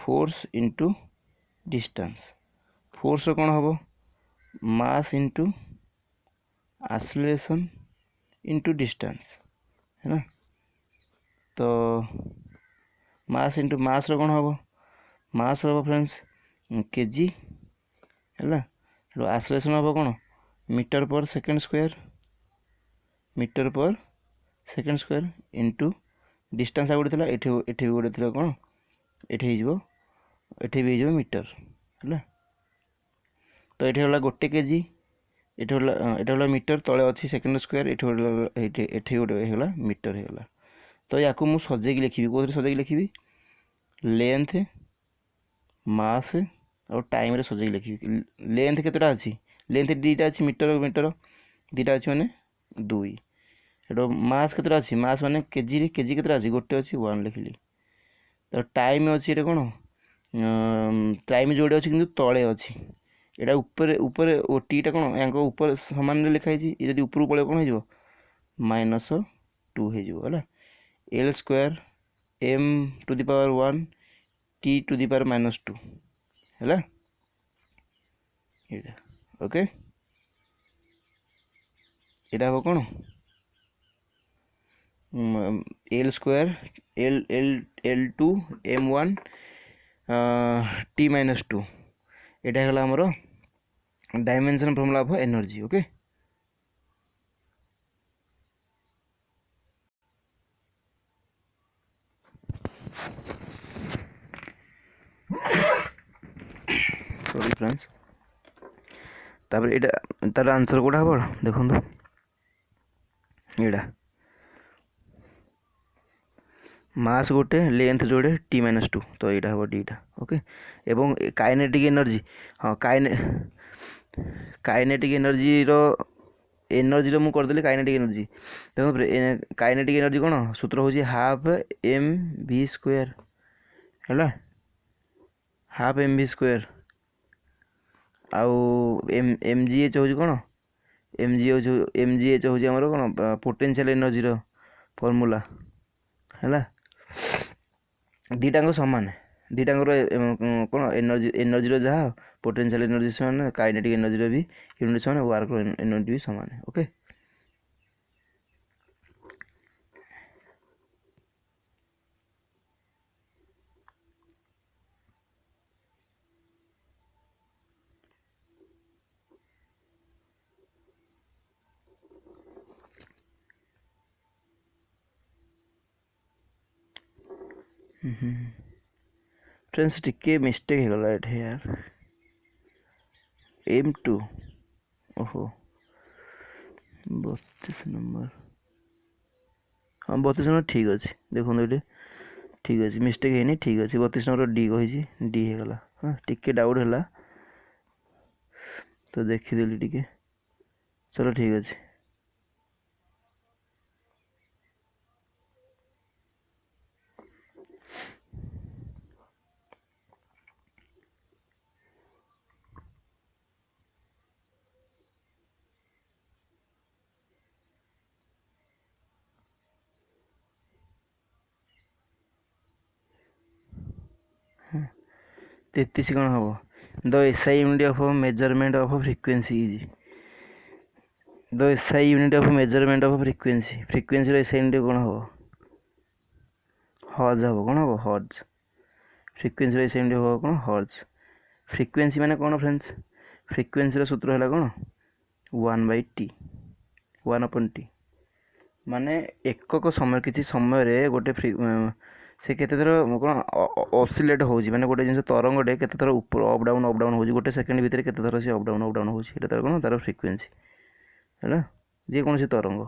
फोर्स इंटू डिस्टेंस फोर्स कौन हम mass into acceleration into distance है ना तो मास इंटू मास कौन हम मास हम फ्रेंड्स केजी है एक्सेलरेशन हम कौन metre per second square into distance गोटे थी एठी भी गोटे थी कौन एठी भी मीटर है तो ये गला गोटे केजी ये मीटर तले अच्छी सेकेंड स्क्वायर एठी गोटे मीटर होगा तो या मुझे सजेक लिखी कौन सजेक लिखी लेंथ मास और टाइम रे सजाई लिखी लेंथ केतटा अच्छी लेंथ दीटा अच्छी मीटर मीटर दीटा अच्छी माने 2 एटो मास केतटा अच्छी मास माने केजी केतटा अच्छी गोटे अच्छी 1 लिखिली तो टाइम अच्छी ये कौन टाइम जोड़े अच्छी किंतु तले अच्छी एटा ऊपर ऊपर ओ टीटा कौन या ऊपर सामान लिखाई जब ऊपर पड़े कौन हो -2 है L square M to the power 1 T to the power -2 है ओके यहाँ हम कौन L square L L L two M 1 T -2 यहाँ है आमर dimension formula of energy okay sorry friends तापर एटा तार आंसर कोड़ा हम देखो यहाँ मास गोटे लेंथ जोड़े टी -2 तो यहाँ हम डीटा ओके एवं काइनेटिक एनर्जी हाँ काइनेटिक एनर्जी रो एनर्जी रो मु करदेली काइनेटिक एनर्जी देखो काइनेटिक एनर्जी कौन सूत्र हूँ हाफ एम भि स्क्वायर है हाफ एम भि स्क्वायर आउ एम जी एच हूँ कौन एम जी एच हूँ आमर कौन पोटेंशियल एनर्जी रो फॉर्मूला है दीटा सामान दीटा कौन एनर्जी एनर्जी जहाँ पोटेंशियल एनर्जी सामान काइनेटिक एनर्जी भी यूनिट सामान वर्क एनर्जी भी सामान ओके फ्रेंड्स टिके मिस्टेक हो गला एठे यार M2 ओहो 32 नंबर हाँ 32 नंबर ठीक अच्छे देखो ये ठीक अच्छे मिस्टेक है ठीक अच्छे 32 नंबर डी कही डी हो गला हाँ टिके डाउट है तो देखीदेली टिके चलो ठीक अच्छे तेतीस कौन हम the SI unit of measurement of frequency is the SI unit of measurement of frequency frequency SI unit कौन हम हर्ज हम कौन हम हर्ज फ्रिक्वेंसी एसआई यूनिट हम कौन हर्ज फ्रिक्वेंसी माने कौन फ्रेंड्स फ्रिक्वेंसी सूत्र है कौन 1/t 1/t माने एकक समय किसी समय गोटे से केते थर कौन ऑसिलेट हो माने गोटे जिन तरंगटे केते थर ऊपर अप डाउन हो गोटे सेकेंड भितर केते थर से अप डाउन हो तार कौन तार फ्रिक्वेंसी है जे कौन तरंग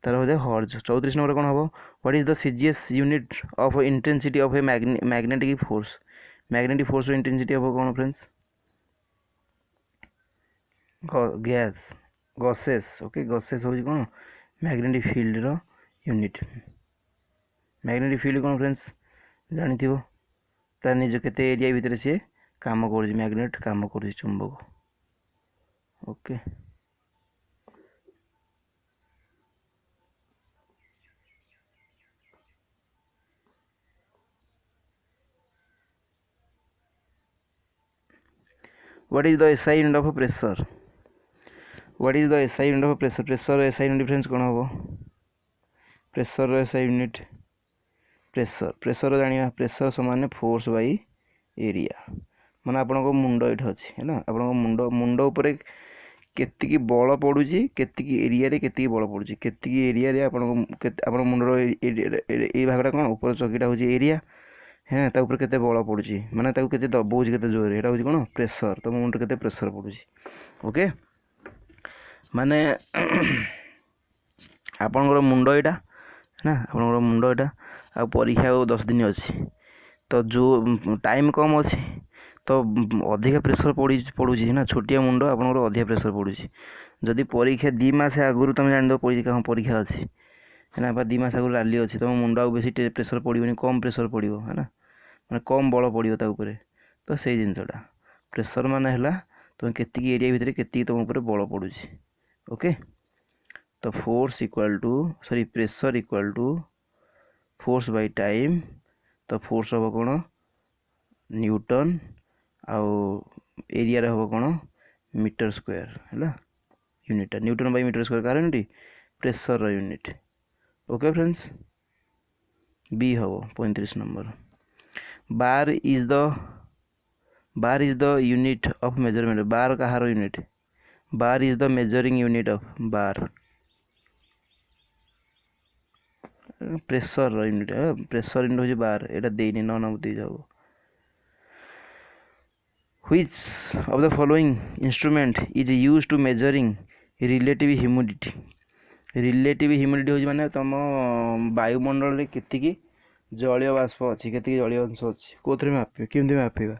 तार हो जाए हर्ज 34 नंबर कौन हम what is the CGS unit of intensity of a magnetic force intensity of कौन friends gas gases okay gases हो कौन मैग्नेटिक फील्ड रो यूनिट मैग्नेटिक फील्ड कौन फ्रेंड्स जानी थी तार निज केते एरिया भितर सी काम कर मैग्नेट काम कर चुंबक okay what is the SI unit of pressure what is the SI unit of pressure pressure SI unit friends कौन हम प्रेशर एसआई यूनिट प्रेशर जाना प्रेशर समान फोर्स बाई एरिया माने आपण मुंड ये अच्छी है आप मुंड उपर केतिकी बल पड़ुची केतिकी एरिया रे केतिकी बल पड़ुची केतिकी एरिया रे आपण मुंडर ये भागटा कौन ऊपर चकीटा हूँ एरिया है ता ऊपर केते बल पड़ुची माने ताकू केते दबाउची केते जोर एटा हूँ कौन प्रेशर तो मुंड केते प्रेशर पड़ुची ओके माने आपणकर मुंड यहाँ ना आपणकर मुंड यहाँ आ परीक्षा 10 दिन अच्छी तो जो टाइम कम अच्छी तो अधिका प्रेसर पड़ूँ ना छोटिया मुंड आपंकर अधिका प्रेसर पड़ूँ जदि परीक्षा 2 मास आगु तुम जान परीक्षा परीक्षा अच्छी है ना 2 मास आगु रैली अच्छी तुम मुंड आ बेसी प्रेसर पड़ोनी कम प्रेसर पड़ो है ना मैं कम बल पड़ो तो से जिनसटा प्रेसर मान है तुम के एरिया भितर के तुम उपर बल पड़ू ओके तो force equal to sorry pressure equal to force by time तो फोर्स हम कौन न्यूटन आउ एरिया हम कौन मीटर स्क्वायर है unit newton by metre square कार unit pressure unit okay friends B हम 35 number bar is the unit of measurement bar कहार unit bar is the measuring unit of bar pressure unit pressure unit हो bar एटा देनी न number जाओ which of the following instrument is used to measuring relative humidity हो माने तुम वायुमंडल रे केतिकी जलीय बाष्प अच्छी केतिकी जलीय अंश अच्छी कोथरे मापिबा केमती मापिबा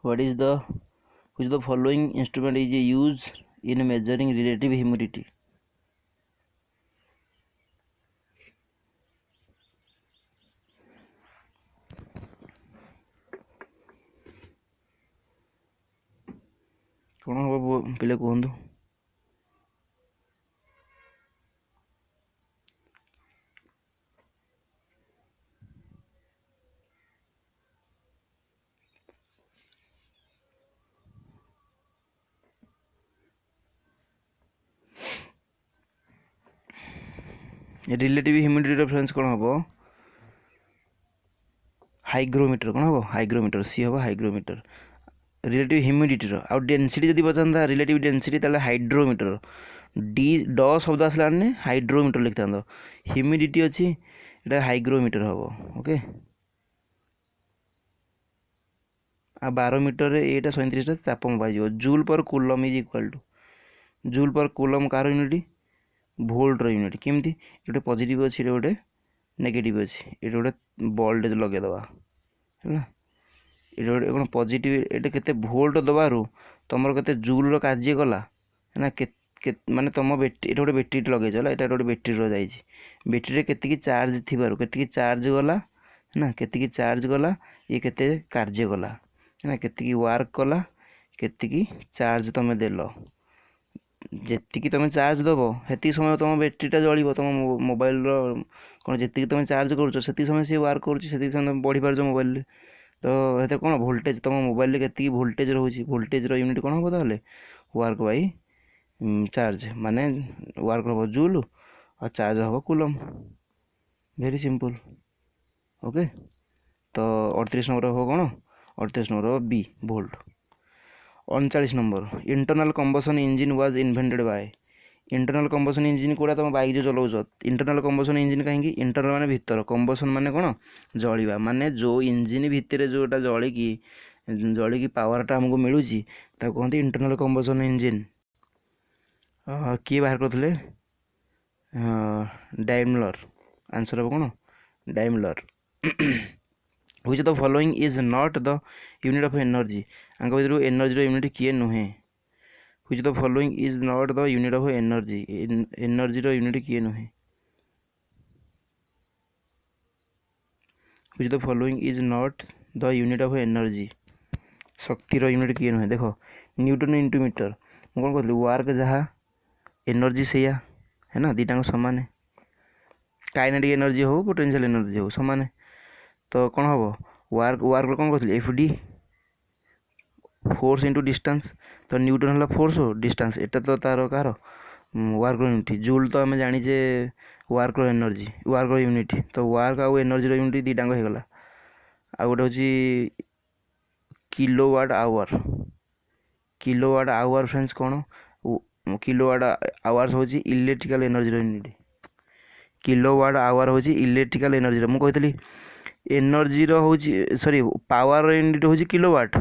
what is the which of the following instrument is used in measuring relative humidity कौन हम पे कहतु रिलेटिव ह्यूमिडिटी रेफरेंस कौन हम हाइग्रोमीटर कौन हम हाइग्रोमीटर सी हम हाइग्रोमीटर रिलेटिव ह्यूमिडिटी आउ डेनसीटी जब पचाता रिलेटिव डेनसीटी ताले हाइड्रोमीटर डी ड शब्द आसला हाइड्रोमीटर लिखता ह्यूमिडिटी अच्छी ये हाइग्रोमीटर हम ओके आ 12 मीटर ये 37 तापम पाई joule per coulomb is equal to joule per coulomb कार यूनिट भोल्ट यूनिट केमती गोटे पॉजिटिव अच्छी गोटे नेगेटिव अच्छी ये गोटे वोल्टेज लगेदवा है ये गोटे कौन पॉजिटिव ये केते भोल्ट दबारू तुम के जूल कार्य कला है ना माने तुम बैटेरी गोटे बैटेरी लगे चला यहाँ गोटे बैटेरी रही बैटेरी के चार्ज थी के चार्ज गला है ना के चार्ज गला ये केते कार्य कला है ना के वर्क कला के चार्ज तुम देल जी तुम चार्ज दब से समय तुम बैटेरीटा जल तुम मोबाइल कौन जी तुम चार्ज कर समय सी वर्क कर समय तुम बढ़ी पार मोबाइल तो ये कौन वोल्टेज तुम मोबाइल के वोल्टेज रोचे वोल्टेज यूनिट कौन हम ताले वर्क बाय चार्ज माने वर्क हम जूल और चार्ज हम कूलम वेरी सिंपल ओके तो 38 नंबर हम कौन 38 number B volt 39 number internal combustion engine was invented by internal combustion engine कोड़ा तुम बाइक जो चलाउछ इंटरनल कंबशन इंजिन कहीं इंटरनल माने भीतर कंबशन माने कौन जलिबा माने जो इंजिन भितर जोटा जलिकी पावरटा हमको मिलूँ कहते इंटरनल कंबशन इंजिन किए बाहर करते डाइमलर आंसर हम कौन Daimler which of the following is not the unit of energy आंक भर एनर्जी यूनिट किए नुहे which of the following is not the unit of energy energy unit किए नुहे which of the following is not the unit of energy शक्तिर unit किए नुहे देख न्यूटन इंटू मीटर मुझे कौन कहली वर्क जहाँ एनर्जी से है ना दीटा सामान काइनेटिक एनर्जी हो पोटेंशियल एनर्जी हो सामान तो कौन हम वर्क वर्क कौन कहते F D force into distance तो न्यूटन है फोर्स हो डिस्टेंस एटा तो तार कार वर्क यूनिट जूल तो आम जाचे वर्क एनर्जी वर्क यूनिट तो वर्क आउ एनर्जी यूनिट दीटा होगा आ गोटे हूँ किलोवाट आवर फ्रेंड्स कौन किलोवाट आवर्स हूँ electrical energy unit kilowatt hour हूँ इलेक्ट्रिकल एनर्जी मुझे कहती एनर्जी होची सॉरी पावर यूनिट होची किलोवाट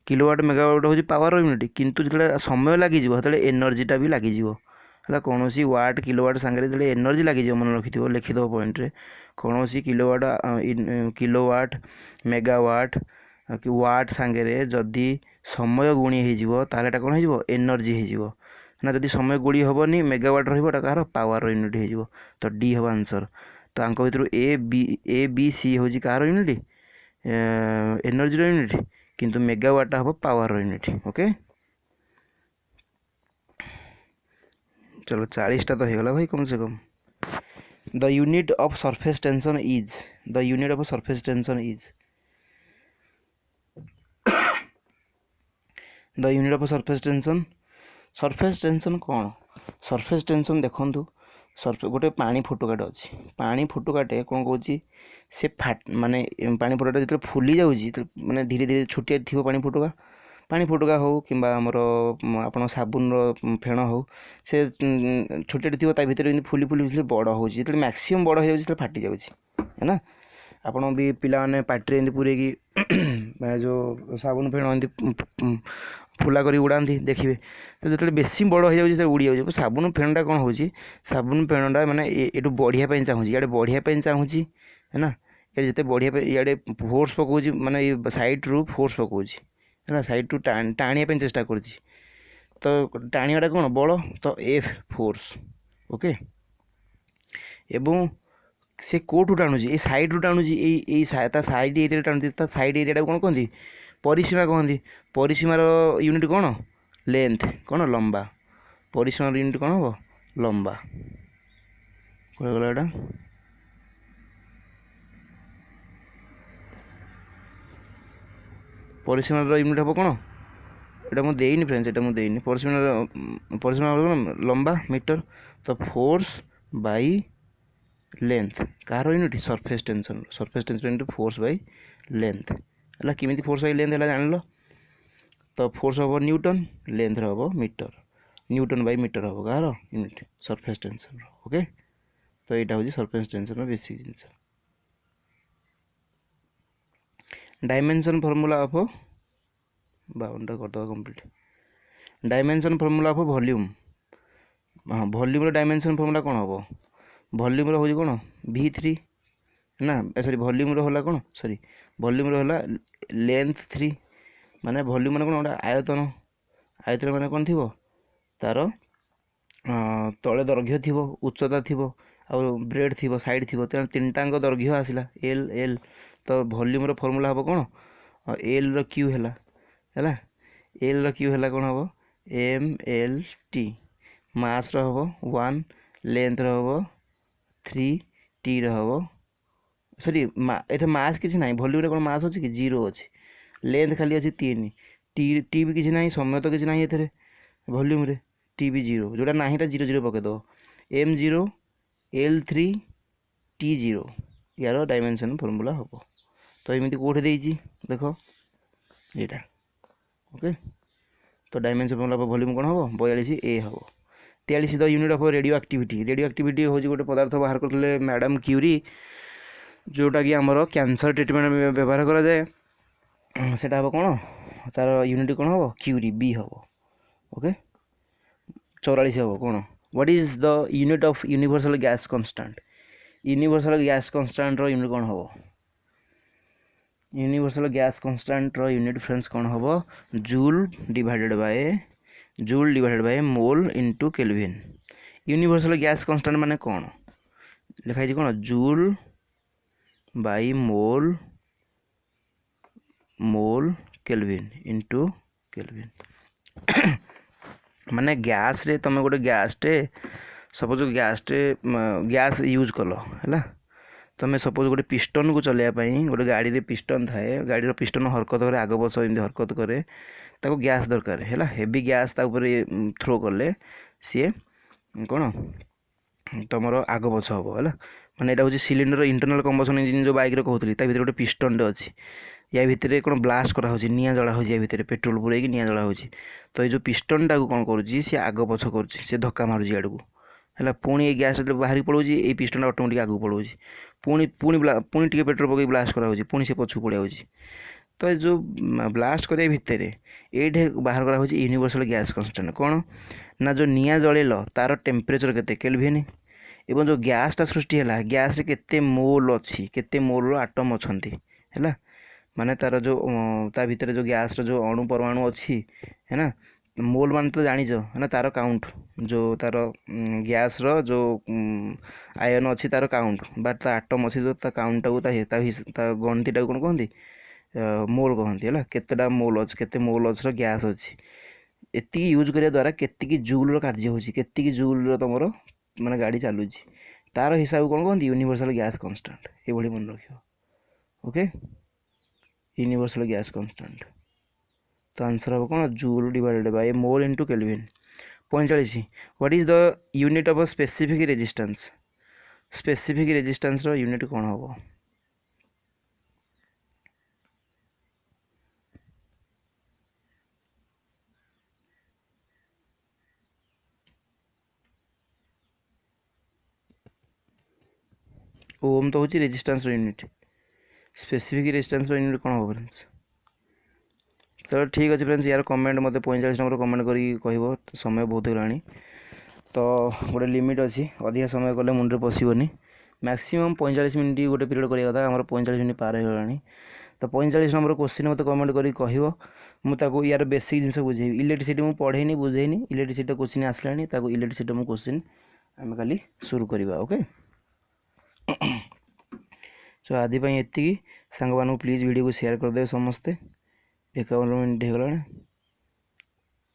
किलोवाट मेगावाट होची पावर यूनिट किंतु जो समय लगी जो एनर्जीटा भी लगी है कौन सी वाट किलोवाट सांगे जो एनर्जी लगी मन रखि लिखिद पॉइंट रे कौन सी किलोवाट किलोवाट मेगावाट कि वाट सांगे जदि समय गुणी हो कौन हो एनर्जी हो ना जदि समय गुणी हेनी मेगावाट रहा कहार पावर यूनिट हो तो डी हम आंसर तो आंक भर ए बी सी हूँ कहार यूनिट एनर्जी यूनिट किंतु मेगावाट हम पावर यूनिट ओके चलो 40टा तो होगा भाई कम से come the unit of surface tension is the unit of surface tension is the unit of surface tension कौन सरफेस टेंशन देखूँ गोटे पानी फुटुकाटे अच्छी पानी फुटुकाटे कौन कौन से फाट माने पानी फुटुकाटे जो फुली जाऊँगी माने धीरे धीरे छुटिया थी पानी फुटुका हो कि आप साबुन फेण हो से छोटे थी भितर फुली फुली बड़ हो मैक्सीम बड़ हो फाटी जाऊँगी है ना आपड़ भी पिला पार्टी पूरे जो साबुन फेण एमती फुला कर उड़ाती देखिए तो जो बेसी बड़ हो जाए उड़ी जाऊँ साबुन फेणटा कौन हो साबुन फेणटा माने ये बढ़िया चाहूँगी इे बढ़िया चाहूँगी है ना ये जिते बढ़िया इे फोर्स पकाऊँ माने सैड्रु फोर्स पकाऊँ है ना सैड्रु टाणी चेष्टा कर तो टाणीटा कौन बल तो एफ फोर्स ओके एवं से कोठू टाणुची ये सैड्रु टाणुची सैड एरिया टाणुची सैड एरिया कौन कहती परिसीमा कहती परिसीमार यूनिट कौन लेंथ कौन लंबा परिसीमार यूनिट कौन हम लंबा कहगला एटा परिसीमार यूनिट हम कौन एटा मुझे देनी फ्रेंड्स एटा मुझे देनी परिसीमा लंबा मीटर तो force by length Kahar unit surface tension unit force by length है किमी फोर्स बाई लेंथ है जान लो तो फोर्स हम न्यूटन लेंथ हम मीटर न्यूटन बाई मीटर हम कहार यूनिट सरफेस टेंशन ओके तो यहाँ हूँ सरफेस टेंशन बेसिक जिनस डायमेंशन फॉर्मूला ऑफ 52टा करदे complete dimension formula of volume हाँ वॉल्यूम डायमेंशन फॉर्मूला कौन हम वॉल्यूम हूँ कौन V3 ना सॉरी वॉल्यूम होला कौन सॉरी वॉल्यूम होला लेंथ 3 माने वॉल्यूम माने कौन गोटे आयतन आयतन माने कौन थी तार तले दैर्घ्य थी उच्चता थी ब्रेड थी साइड थी तीनटाक दैर्घ्य आसला एल एल तो वॉल्यूम फॉर्मूला हम कौन एल रो क्यू है एल रो क्यू है कौन हम एम एल टी मास हम 1 लेंथ हम 3 टी हम सॉरी ये मास किसी ना वॉल्यूम कौन मास अच्छी कि 0 अच्छी लेंथ खाली अच्छी 3 टी भी किसी ना समय तो किसी ना ये वॉल्यूम टी भी 0 जोटा ना 0 पकईदेव M0 L3 T0 यार डायमेंशन फॉर्मूला हम तो एमती कौटे देख यहाँ ओके तो डायमेंशन फॉर्मूला वॉल्यूम कौन हम 42 ए हम 43 the unit of radio activity हूँ गोटे पदार्थ बाहर करते मैडम क्यूरी जोटा कि आमर कैंसर ट्रिटमेंट व्यवहार करा जाए सेटा हम कौन तार यूनिट कौन हम क्यूरी बी हम ओके 44 हम कौन what is the unit of universal gas constant रो यूनिट कौन हम यूनिवर्सल गैस कांस्टेंट रो यूनिट फ्रेंड्स कौन हम joule divided by mole into kelvin universal gas constant माने कौन लिखाई कौन joule by mole kelvin into kelvin माने गैस रे तुम गोटे गैसटे सपोज गैस यूज कल है तुम सपोज गोटे पिस्टन को चलैया गोटे गाड़ी रे पिस्टन थाए गाड़ी पिस्टन हरकत करे आग बस एमती हरकत करे ताको गैस दरकार है हेवी गैस थ्रो कले सी कौन तुम आग बस हम है माने यहाँ हूँ सिलिंडर इंटरनल कंबसन इंजिन जो बाइक कहती भर गोटे पिस्टन अच्छी या भितर कौन ब्लास्ट करा निआं जला हो भितर पेट्रोल पूरे निआं जला हो तो ये जो पिस्टन टाक कौन कर आग पछ कर धक्का मारुଛି आड़ को है पुणी ये गैस बाहरी पड़ोची ये पिस्टन ऑटोमेटिक आगू पड़ोची पुणी पुणी पुणी टिके पेट्रोल पकई ब्लास्ट कराऊँ पुणी से पछू पड़े तो जो ब्लास्ट करिया भितर ये बाहर करा यूनिवर्सल गैस कन्स्टेंट कौन ना जो निआ जलिल तार टेम्परेचर केते केल्विन एवं जो गैसटा सृष्टि है गैस केते मोल अच्छी केते मोल आटम अच्छा है माने तार जो ता भितर जो गैस जो अणु परमाणु अच्छी है ना मोल मान तो जानिच है ना तार काउंट जो तार गैस रो जो आयन अच्छी तार काउंट बट ता आटम अच्छी जो ता काउंट ता गणति टाक कौन कहती मोल कहती है केतेटा मोल अच्छे केते मोल अच्छी गैस अच्छी एति यूज करिया द्वारा केतिकी जूल कार्य होची केतिकी जूल तुमर माने गाड़ी चलुची तार हिसाब कौन कहती यूनिवर्सल गैस कांस्टेंट ये भली मन रखियो ओके यूनिवर्सल गैस कांस्टेंट तो आंसर हम कौन joule divided by mole into kelvin 45 what is the unit of specific resistance रो यूनिट कौन हम ओम तो हूँ resistance unit specific resistance unit कौन हम फ्रेंड्स तो ठीक अच्छे फ्रेंड्स यार कमेंट मत 45 नंबर कमेंट कर समय बहुत होगा तो गोटे लिमिट अच्छी अधिका समय कले मुंडे पशोनी मैक्सिमम 45 मिनट गोटे पीरियड करा कथा आम 45 मिनट पार हो तो 45 नंबर क्वेश्चन मत कमेंट कर मुझे यार बेसिक जिन बुझे इलेक्ट्रिसिटी मुझे पढ़ेनी बुझेनी इलेक्ट्रिसिटी क्वेश्चन आसला इलेक्ट्रिसिटी मुझे क्वेश्चन आम खाली शुरू करवा ओके सो आदि एति सांग प्लीज वीडियो को शेयर करदे समस्ते 51 मिनट हो गला।